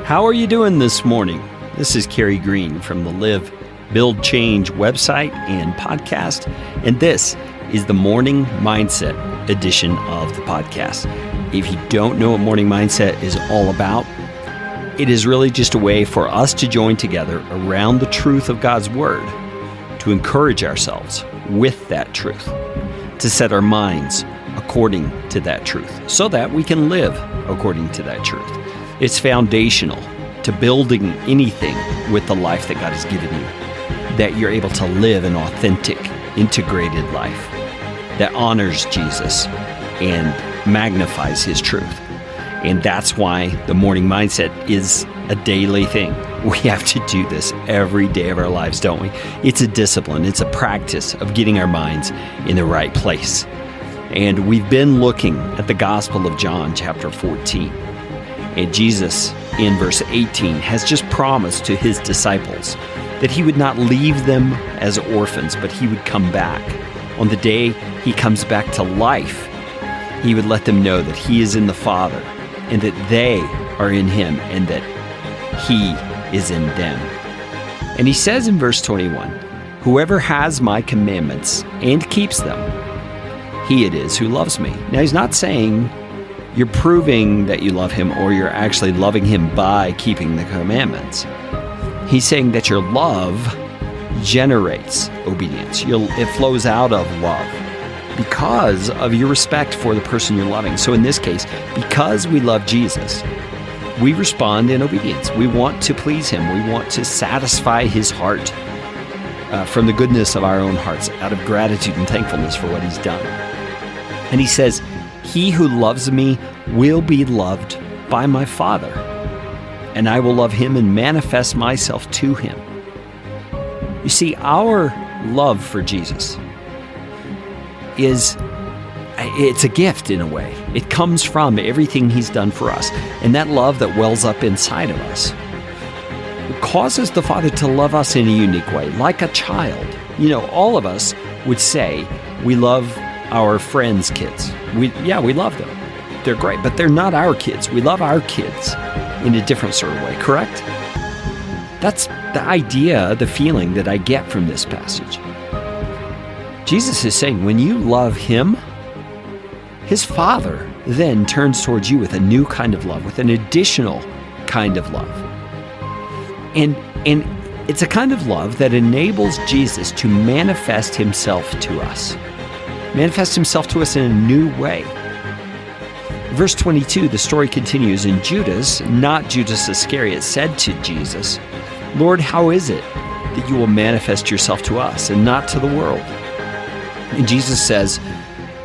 How are you doing this morning? This is Kerry Green from the Live, Build, Change website and podcast, and this is the Morning Mindset edition of the podcast. If you don't know what Morning Mindset is all about, it is really just a way for us to join together around the truth of God's Word, to encourage ourselves with that truth, to set our minds according to that truth, so that we can live according to that truth. It's foundational to building anything with the life that God has given you, that you're able to live an authentic, integrated life that honors Jesus and magnifies His truth. And that's why the Morning Mindset is a daily thing. We have to do this every day of our lives, don't we? It's a discipline. It's a practice of getting our minds in the right place. And we've been looking at the Gospel of John, chapter 14. And Jesus, in verse 18, has just promised to His disciples that He would not leave them as orphans, but He would come back. On the day He comes back to life, He would let them know that He is in the Father and that they are in Him and that He is in them. And He says in verse 21, "Whoever has my commandments and keeps them, he it is who loves me." Now, He's not saying you're proving that you love Him or you're actually loving Him by keeping the commandments. He's saying that your love generates obedience. It flows out of love because of your respect for the person you're loving. So in this case, because we love Jesus, we respond in obedience. We want to please Him. We want to satisfy His heart from the goodness of our own hearts, out of gratitude and thankfulness for what He's done. And He says, "He who loves me will be loved by my Father, and I will love him and manifest myself to him." You see, our love for Jesus it's a gift in a way. It comes from everything He's done for us. And that love that wells up inside of us causes the Father to love us in a unique way, like a child. You know, all of us would say we love our friends' kids. We love them. They're great, but they're not our kids. We love our kids in a different sort of way, correct? That's the idea, the feeling that I get from this passage. Jesus is saying when you love Him, His Father then turns towards you with a new kind of love, with an additional kind of love. And it's a kind of love that enables Jesus to manifest Himself to us. Manifest Himself to us in a new way. Verse 22, the story continues, and Judas, not Judas Iscariot, said to Jesus, "Lord, how is it that you will manifest yourself to us and not to the world?" And Jesus says,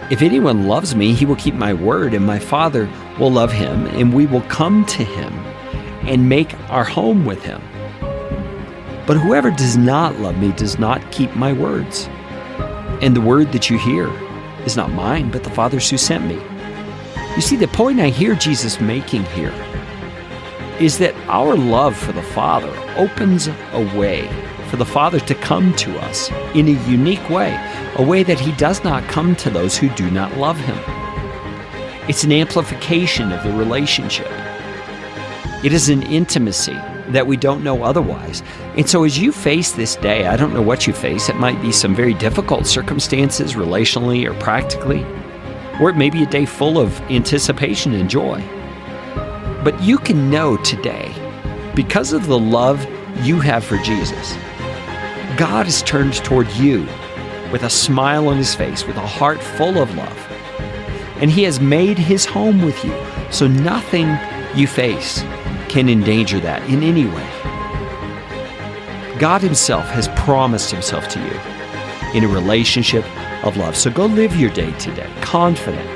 "If anyone loves me, he will keep my word, and my Father will love him, and we will come to him and make our home with him. But whoever does not love me does not keep my words. And the word that you hear is not mine, but the Father's who sent me." You see, the point I hear Jesus making here is that our love for the Father opens a way for the Father to come to us in a unique way, a way that He does not come to those who do not love Him. It's an amplification of the relationship. It is an intimacy that we don't know otherwise. And so as you face this day, I don't know what you face. It might be some very difficult circumstances relationally or practically, or it may be a day full of anticipation and joy. But you can know today, because of the love you have for Jesus, God has turned toward you with a smile on His face, with a heart full of love. And He has made His home with you, so nothing you face can endanger that in any way. God Himself has promised Himself to you in a relationship of love. So go live your day today, confident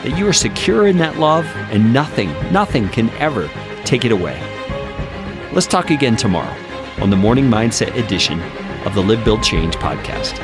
that you are secure in that love and nothing can ever take it away. Let's talk again tomorrow on the Morning Mindset edition of the Live, Build, Change podcast.